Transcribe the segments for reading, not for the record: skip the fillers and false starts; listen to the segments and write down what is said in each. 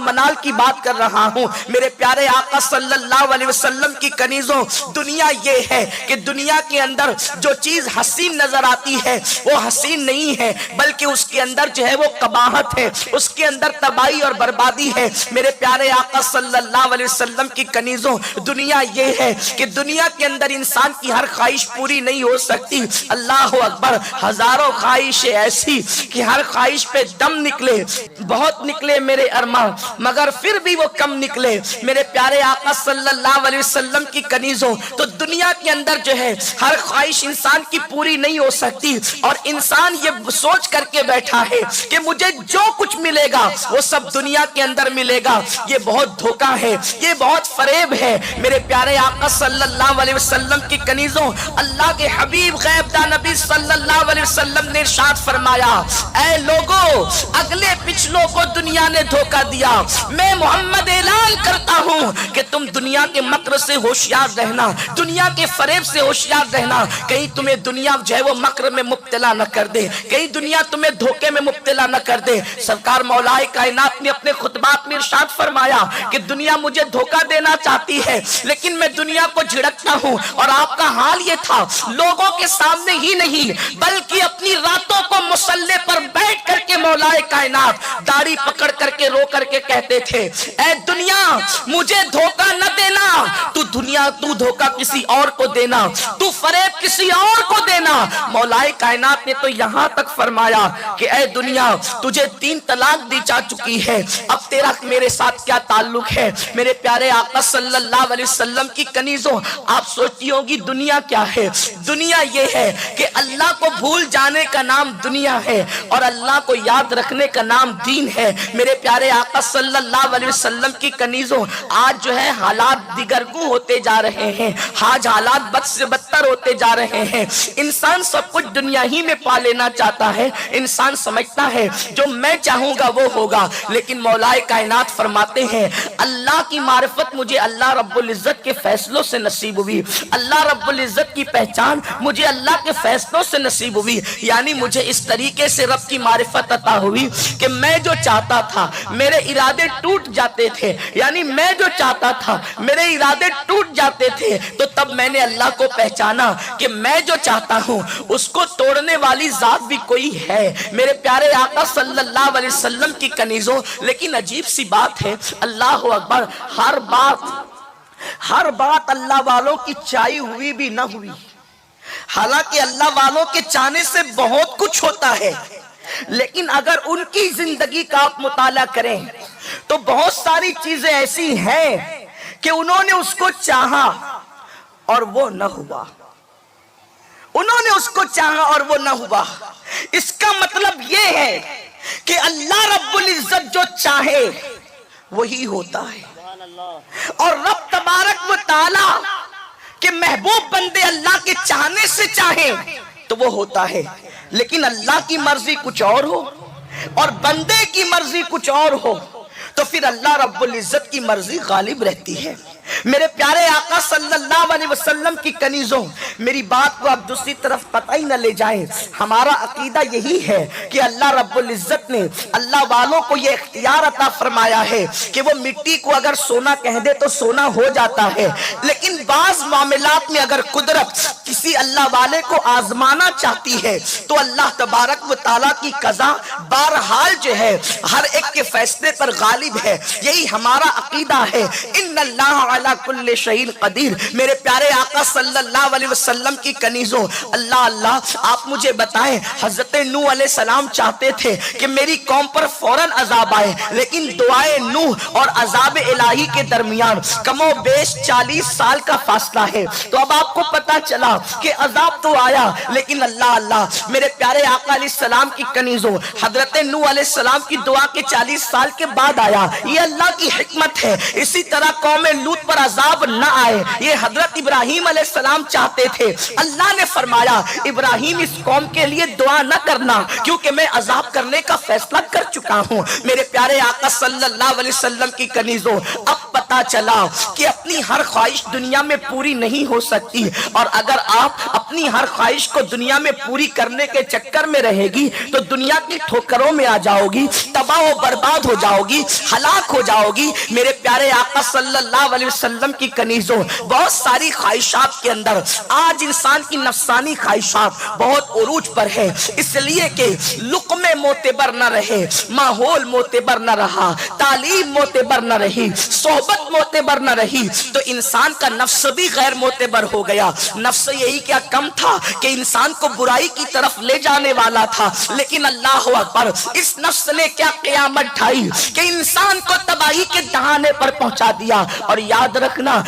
منال کی بات کر رہا ہوں میرے پیارے آقا صلی اللہ علیہ وسلم کی کنیزوں، دنیا یہ ہے کہ دنیا کے اندر جو چیز حسین نظر آتی ہے وہ حسین نہیں ہے، بلکہ اس کے اندر جو ہے وہ قباحت ہے، اس کے اندر تباہی اور بربادی ہے۔ میرے پیارے آقا صلی اللہ علیہ وسلم کی کنیزوں، دنیا یہ ہے کہ دنیا کے اندر انسان کی ہر خواہش پوری نہیں ہو سکتی۔ اللہ اکبر، ہزاروں خواہشیں ایسی کہ ہر خواہش پہ دم نکلے، بہت نکلے میرے ارمان، مگر پھر بھی وہ کم نکلے۔ میرے پیارے آقا صلی اللہ علیہ وسلم کی کنیزوں، تو دنیا کے اندر جو ہے ہر خواہش انسان کی پوری نہیں ہو سکتی، اور انسان یہ سوچ کر کے بیٹھا ہے کہ مجھے جو کچھ ملے گا وہ سب دنیا کے اندر ملے گا۔ یہ بہت دھوکہ ہے، یہ بہت فریب ہے۔ میرے پیارے آقا صلی اللہ علیہ وسلم کی کنیزوں، اللہ کے حبیب غیب داں نبی صلی اللہ علیہ وسلم نے ارشاد فرمایا، اے لوگو، اگلے پچھلوں کو دنیا نے دھوکہ دیا، میں محمد اعلان کرتا ہوں کہ تم دنیا کے مکر سے ہوشیار رہنا، دنیا کے فریب سے ہوشیار رہنا، کہیں تمہیں دنیا جو ہے وہ مکر میں مبتلا نہ کر دے، کہیں دنیا تمہیں دھوکے میں مبتلا نہ کر دے۔ سرکار مولا کائنات نے اپنے خطبات میں ارشاد فرمایا کہ دنیا مجھے دھوکہ دینا چاہتی ہے، لیکن میں دنیا کو جھڑکتا ہوں۔ اور آپ کا حال یہ تھا، لوگوں کے سامنے ہی نہیں بلکہ اپنی راتوں کو مصلے پر بیٹھ کر کے مولا کائنات داڑھی پکڑ کر کے رو کر کے کہتے تھے، اے دنیا مجھے دھوکہ نہ دینا، تو دھوکہ کسی اور کو دینا، تو فریب کسی اور کو دینا۔ مولا کائنات نے تو یہاں تک فرمایا کہ اے دنیا تجھے 3 طلاق دی جا چکی ہے، اب تیرا میرے ساتھ کیا تعلق ہے؟ میرے پیارے آقا صلی اللہ علیہ وسلم کی کنیزوں، آپ سوچتی ہوگی دنیا کیا ہے؟ دنیا یہ ہے کہ اللہ کو بھول جانے کا نام دنیا ہے، اور اللہ کو یاد رکھنے کا نام دین ہے۔ میرے پیارے آقا صلی اللہ علیہ وسلم کی کنیزوں، آج جو ہے حالات دیگرگوں ہوتے جا رہے ہیں، آج حالات بد سے بدتر ہوتے جا رہے ہیں۔ انسان سب کچھ دنیا ہی میں پا لینا چاہتا ہے، انسان سمجھتا ہے جو میں چاہوں گا وہ ہوگا، لیکن مولا کائنات فرماتے ہیں اللہ کی معرفت مجھے اللہ رب العزت کے فیصلوں سے نصیب ہوئی، اللہ رب العزت کی پہچان مجھے اللہ کے فیصلوں سے نصیب ہوئی، یعنی مجھے اس طریقے سے رب کی معرفت عطا ہوئی کہ میں جو چاہتا تھا میرے ارادے ٹوٹ جاتے تھے، یعنی میں جو چاہتا تھا میرے ارادے ٹوٹ جاتے تھے، تو تب میں نے اللہ کو پہچانا کہ میں جو چاہتا ہوں اس کو توڑنے والی ذات بھی کوئی ہے۔ میرے پیارے آقا صلی اللہ علیہ وسلم کی کنیزوں، لیکن عجیب سی بات ہے، اللہ اکبر، ہر بات اللہ والوں کی چاہی ہوئی بھی نہ ہوئی، حالانکہ اللہ والوں کے چاہنے سے بہت کچھ ہوتا ہے، لیکن اگر ان کی زندگی کا آپ مطالعہ کریں تو بہت ساری چیزیں ایسی ہیں کہ انہوں نے اس کو چاہا اور وہ نہ ہوا، انہوں نے اس کو چاہا اور وہ نہ ہوا۔ اس کا مطلب یہ ہے کہ اللہ رب العزت جو چاہے وہی ہوتا ہے، اور رب تبارک و تعالی کہ محبوب بندے اللہ کے چاہنے سے چاہیں تو وہ ہوتا ہے، لیکن اللہ کی مرضی کچھ اور ہو اور بندے کی مرضی کچھ اور ہو تو پھر اللہ رب العزت کی مرضی غالب رہتی ہے۔ میرے پیارے آقا صلی اللہ علیہ وسلم کی کنیزوں، میری بات کو آپ دوسری طرف قطعی نہ لے جائیں، ہمارا عقیدہ یہی ہے کہ اللہ رب العزت نے اللہ والوں کو یہ اختیار عطا فرمایا ہے کہ وہ مٹی کو اگر سونا کہہ دے تو سونا ہو جاتا ہے، لیکن بعض معاملات میں اگر قدرت کسی اللہ والے کو آزمانا چاہتی ہے تو اللہ تبارک و تعالیٰ کی قضا بہرحال جو ہے ہر ایک کے فیصلے پر غالب ہے۔ یہی ہمارا عقیدہ ہے، ان اللہ علی کل شیء قدیر۔ میرے پیارے آقا صلی اللہ علیہ وسلم کی کنیزوں، اللہ آپ مجھے بتائیں، حضرت نوح علیہ السلام چاہتے تھے کہ میری قوم پر فوراً عذاب آئے، لیکن دعائے نوح اور عذاب الہی کے درمیان کم و بیش 40 سال کا فاصلہ ہے۔ تو اب آپ کو پتا چلا کہ عذاب تو آیا، لیکن اللہ میرے پیارے آقا علیہ السلام کی کنیزوں، حضرت نوح علیہ السلام کی دعا کے 40 سال کے بعد آیا، یہ اللہ کی حکمت ہے۔ اسی طرح قوم لوط پر عذاب نہ آئے، یہ حضرت ابراہیم علیہ السلام چاہتے تھے۔ اللہ نے فرمایا ابراہیم اس قوم کے لیے دعا نہ کرنا کیونکہ میں عذاب کرنے کا فیصلہ کر چکا ہوں۔ میرے پیارے آقا صلی اللہ علیہ وسلم کی کنیزوں، اب پتا چلا کہ اپنی ہر خواہش دنیا میں پوری نہیں ہو سکتی، اور اگر آپ اپنی ہر خواہش کو دنیا میں پوری کرنے کے چکر میں رہے گی تو دنیا کی ٹھوکروں میں آ جاؤ گی، تباہ و برباد ہو جاؤ گی، ہلاک ہو جاؤ گی۔ میرے پیارے آقا صلی اللہ علیہ وسلم کی کنیزوں، بہت ساری خواہشات کے اندر آج انسان کی نفسانی خواہشات بہت عروج پر ہے، اس لیے کہ لقمے معتبر نہ رہے، ماحول معتبر نہ رہا، تعلیم معتبر نہ رہی، صحبت معتبر نہ رہی، تو انسان کا نفس بھی غیر معتبر ہو گیا۔ نفس یہی کیا کم تھا کہ انسان کو برائی کی طرف لے جانے والا تھا، لیکن اللہ اکبر، اس نفس نے کیا قیامت ڈھائی کہ انسان کو تباہی کے دہانے پر پہنچا دیا۔ اور یاد رکھنا،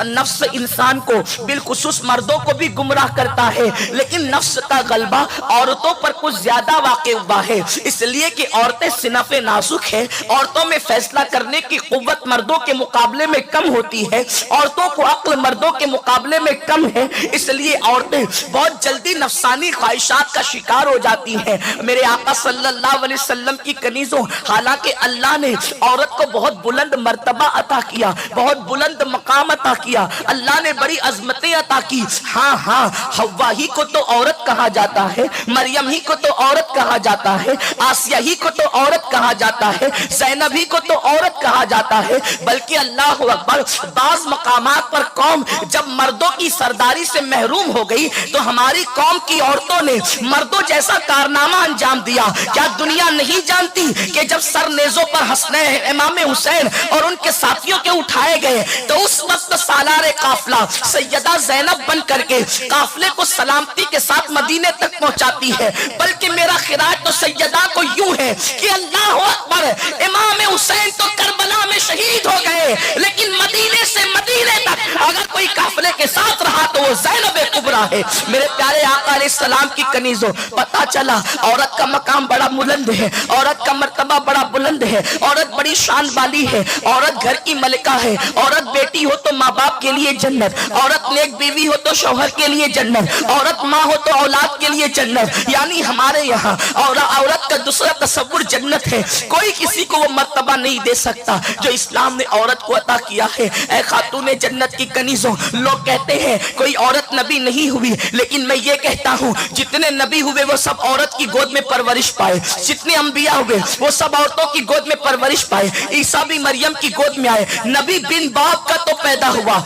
نفس انسان کو بالخصوص مردوں کو بھی گمراہ کرتا ہے، لیکن نفس کا غلبہ عورتوں پر کچھ زیادہ واقع ہوا ہے، اس لیے کہ عورتیں صنف نازک ہیں، عورتوں میں فیصلہ کرنے کی قوت مردوں کے مقابلے میں کم ہوتی ہے، عورتوں کو عقل مردوں کے مقابلے میں کم ہے، اس لیے عورتیں بہت جلدی نفسانی خواہشات کا شکار ہو جاتی ہیں۔ میرے آقا صلی اللہ علیہ وسلم کی کنیزوں، حالانکہ اللہ نے عورت کو بہت بلند مرتبہ عطا کیا، بہت بلند مقام عطا کیا، اللہ نے بڑی عظمتیں عطا کی، ہاں حوا ہی کو تو عورت کہا جاتا ہے، مریم ہی کو تو عورت کہا جاتا ہے، آسیہ ہی کو تو عورت کہا جاتا ہے، زینب ہی کو تو عورت کہا جاتا ہے، بلکہ اللہ اکبر، بعض مقامات پر قوم جب مردوں کی سرداری سے محروم ہو گئی تو ہماری قوم کی عورتوں نے مردوں جیسا کارنامہ انجام دیا۔ کیا دنیا نہیں جانتی کہ جب سر نیزوں پر حسنین امام حسین اور ان کے ساتھیوں کے اٹھائے گئے تو اس وقت سالار قافلہ سیدہ زینب بن کر کے قافلے کو سلامتی کے ساتھ مدینے تک پہنچاتی ہے، بلکہ میرا خراج تو سیدہ کو یوں ہے کہ اللہ اکبر، امام حسین تو کربلا میں شہید ہو گئے، لیکن مدینے سے مدینے تک اگر کوئی قافلے کے ساتھ رہا تو وہ زینب کبریٰ ہے۔ میرے پیارے آقا علیہ السلام کی کنیزوں، پتا چلا عورت کا مقام بڑا بلند ہے، عورت کا مرتبہ بڑا بلند ہے، عورت بڑی شان والی ہے، عورت گھر کی ملکہ ہے، عورت بیٹی ہو تو ماں باپ کے لیے جنت، عورت نیک بیوی ہو تو شوہر کے لیے جنت، عورت ماں ہو تو اولاد کے لیے جنت، یعنی ہمارے یہاں عورت کا دوسرا تصور جنت ہے۔ کوئی کسی کو وہ مرتبہ نہیں دے سکتا جو اسلام نے عورت کو عطا کیا ہے۔ اے خاتون جنت کی کنیزوں، لوگ کہتے ہیں کوئی عورت نبی نہیں ہوئی، لیکن میں یہ کہتا ہوں جتنے نبی ہوئے وہ سب عورت کی گود میں پرورش پائے، جتنے انبیاء ہوئے وہ سب عورتوں کی گود میں پرورش پائے، عیسیٰ بھی مریم کی گود میں آئے، نبی بن باپ کا تو پیدا ہوا،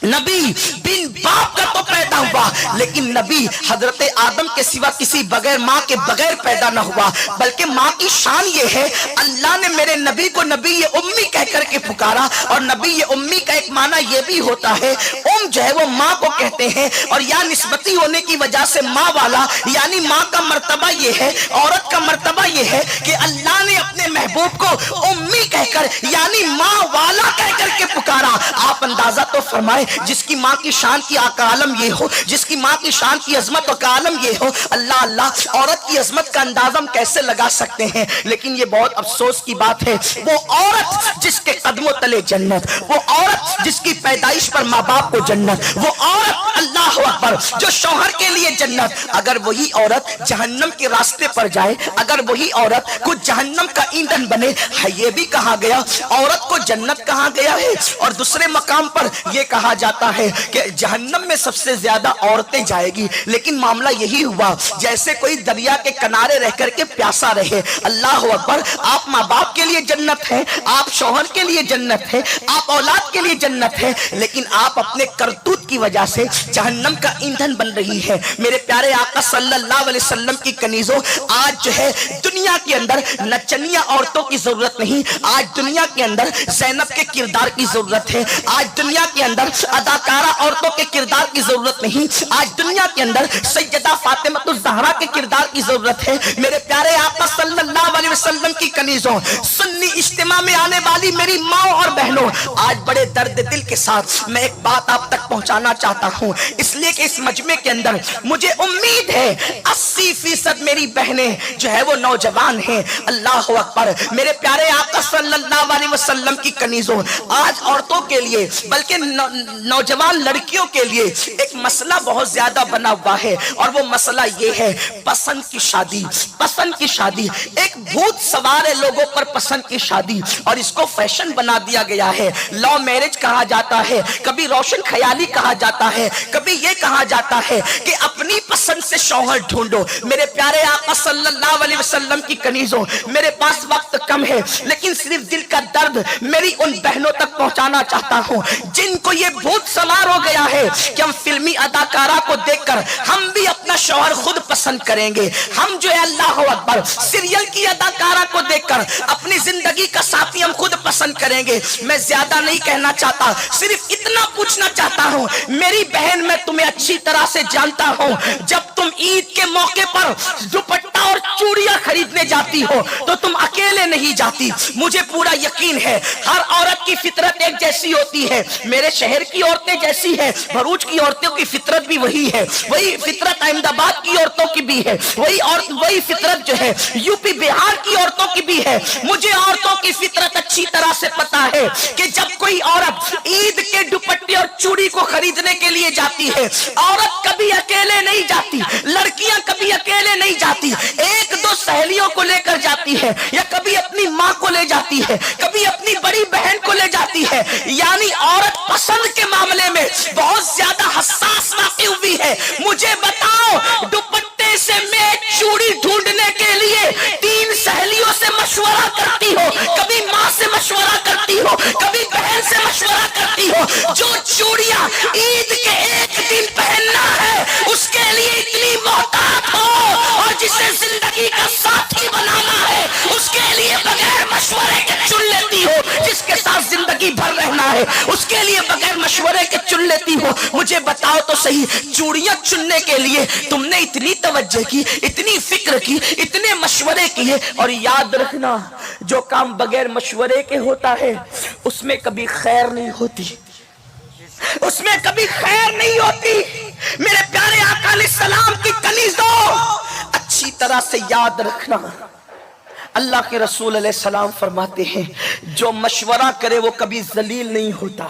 نبی بن باپ کا تو پیدا ہوا، لیکن نبی حضرت آدم کے سوا کسی بغیر ماں کے بغیر پیدا نہ ہوا، بلکہ ماں کی شان یہ ہے اللہ نے میرے نبی کو نبی امی کہہ کر کے پکارا، اور نبی امی کا ایک معنی یہ بھی ہوتا ہے، جو ہے وہ ماں کو کہتے ہیں، اور یا نسبتی ہونے کی وجہ سے ماں والا، یعنی ماں کا مرتبہ یہ ہے، عورت کا مرتبہ یہ ہے کہ اللہ نے اپنے محبوب کو امی کہہ کر یعنی ماں والا کہہ کر کے پکارا۔ آپ اندازہ تو فرمائے، جس کی ماں کی شان کی آقا عالم یہ ہو، جس کی ماں کی شان کی عظمت و کا عالم یہ ہو، اللہ عورت کی عظمت کا اندازہ ہم کیسے لگا سکتے ہیں؟ لیکن یہ بہت افسوس کی بات ہے، وہ عورت جس کے قدموں تلے جنت، وہ عورت جس کی پیدائش پر ماں باپ کو جنت، وہ عورت اللہ اکبر جو شوہر کے لیے جنت، اگر وہی عورت جہنم کے راستے پر جائے، اگر وہی عورت کو جہنم کا ایندھن بنے، یہ بھی کہا گیا عورت کو جنت کہا گیا ہے، اور دوسرے مقام پر یہ کہا جاتا ہے کہ جہنم میں سب سے زیادہ عورتیں جائے گی، لیکن معاملہ یہی ہوا جیسے کوئی دریا کے کنارے رہ کر کے پیاسا رہے۔ اللہ اکبر، آپ ماں باپ کے لیے جنت ہے، آپ شوہر کے لیے جنت ہے، آپ اولاد کے لیے جنت ہے، لیکن آپ اپنے کرتوت کی وجہ سے جہنم کا ایندھن بن رہی ہے۔ میرے پیارے آقا صلی اللہ علیہ وسلم کی کنیزوں، آج جو ہے دنیا کے اندر نچنیا عورتوں کی ضرورت نہیں، آج دنیا کے اندر زینب کے کردار کی ضرورت ہے، آج دنیا کے اندر اداکارہ عورتوں کے کردار کی ضرورت نہیں، آج دنیا کے اندر سیدہ فاطمہ الزہرا کے کردار کی ضرورت ہے۔ میرے پیارے آقا صلی اللہ علیہ وسلم کی کنیزوں، سنی اجتماع میں آنے والی میری ماں اور بہنوں، آج بڑے درد دل کے ساتھ میں ایک بات آپ تک پہنچانا چاہتا ہوں، اس لیے کہ اس مجمع کے اندر مجھے امید ہے 80% میری بہنیں جو ہے وہ نوجوان ہیں۔ اللہ اکبر، میرے پیارے آقا صلی اللہ علیہ وسلم کی کنیزوں، آج عورتوں کے لیے بلکہ نوجوان لڑکیوں کے لیے ایک مسئلہ بہت زیادہ بنا ہوا ہے، اور وہ مسئلہ یہ ہے پسند کی شادی۔ پسند کی شادی ایک بھوت سوار ہے لوگوں پر، پسند کی شادی، اور اس کو فیشن بنا دیا گیا ہے۔ لو میرج کہا جاتا ہے، کبھی روشن خیالی کہا جاتا ہے، کبھی یہ کہا جاتا ہے کہ اپنی پسند سے شوہر ڈھونڈو۔ میرے پیارے آقا صلی اللہ علیہ وسلم کی کنیزوں، میرے پاس وقت کم ہے لیکن صرف دل کا درد میری ان بہنوں تک پہنچانا چاہتا ہوں جن کو یہ بھوت سوار ہو گیا ہے کہ ہم فلمی اداکارہ کو دیکھ کر ہم بھی اپنا شوہر خود پسند کریں گے، ہم جو ہے اللہ اکبر سیریل کی اداکارہ کو دیکھ کر اپنی زندگی کا ساتھی ہم خود پسند کریں گے۔ میں زیادہ نہیں کہنا چاہتا، صرف اتنا پوچھنا چاہتا ہوں میری بہن، میں تمہیں اچھی طرح سے جانتا ہوں، جب تم عید کے موقع پر دوپٹہ اور چوڑیاں خریدنے جاتی ہو تو تم اکیلے نہیں جاتی، مجھے پورا یقین ہے ہر عورت کی فطرت ایک جیسی ہوتی ہے، میرے شہر کی عورتیں جیسی ہے، بھروچ کی عورتوں کی فطرت بھی وہی ہے، وہی فطرت احمد آباد کی عورتوں کی بھی ہے، وہی فطرت جو ہے یو پی بہار کی عورتوں کی بھی ہے۔ مجھے عورتوں کی فطرت اچھی طرح سے پتا ہے کہ جب کوئی عورت عید کے دوپٹے اور چوڑی کو خریدنے کے لیے جاتی ہے، عورت کبھی اکیلے نہیں جاتی، لڑکیاں کبھی اکیلے نہیں جاتی، ایک دو سہیلیوں کو لے کر جاتی ہے، یا کبھی اپنی ماں کو لے جاتی ہے، کبھی اپنی بڑی بہن کو لے جاتی ہے۔ یعنی عورت پسند کے معاملے میں بہت زیادہ حساس واقع ہوئی ہے۔ مجھے بتاؤ، دوپٹے سے میں چوڑی ڈھونڈنے کے لیے 3 سہیلیوں سے مشورہ کرتی ہو، کبھی ماں سے مشورہ کرتی ہو، کبھی بہن سے مشورہ کرتی ہو، جو چوڑیاں عید کے ایک دن پہننا ہے اس کے لیے اتنی محتاط ہو، اور جسے زندگی کا ساتھی بنانا ہے اس کے لیے بغیر مشورے کے چن لیتی ہو، جس کے ساتھ زندگی بھر رہنا ہے اس کے لیے بغیر مشورے کے چن لیتی ہو۔ مجھے بتاؤ تو صحیح، چوڑیاں چننے کے لیے تم نے اتنی توجہ کی، اتنی فکر کی، اتنے مشورے کیے، اور یاد رکھنا جو کام بغیر مشورے کے ہوتا ہے اس میں کبھی خیر نہیں ہوتی، اس میں کبھی خیر نہیں ہوتی۔ میرے پیارے آقا علیہ السلام کی کنیزوں، اچھی طرح سے یاد رکھنا، اللہ کے رسول علیہ السلام فرماتے ہیں جو مشورہ کرے وہ کبھی ذلیل نہیں ہوتا۔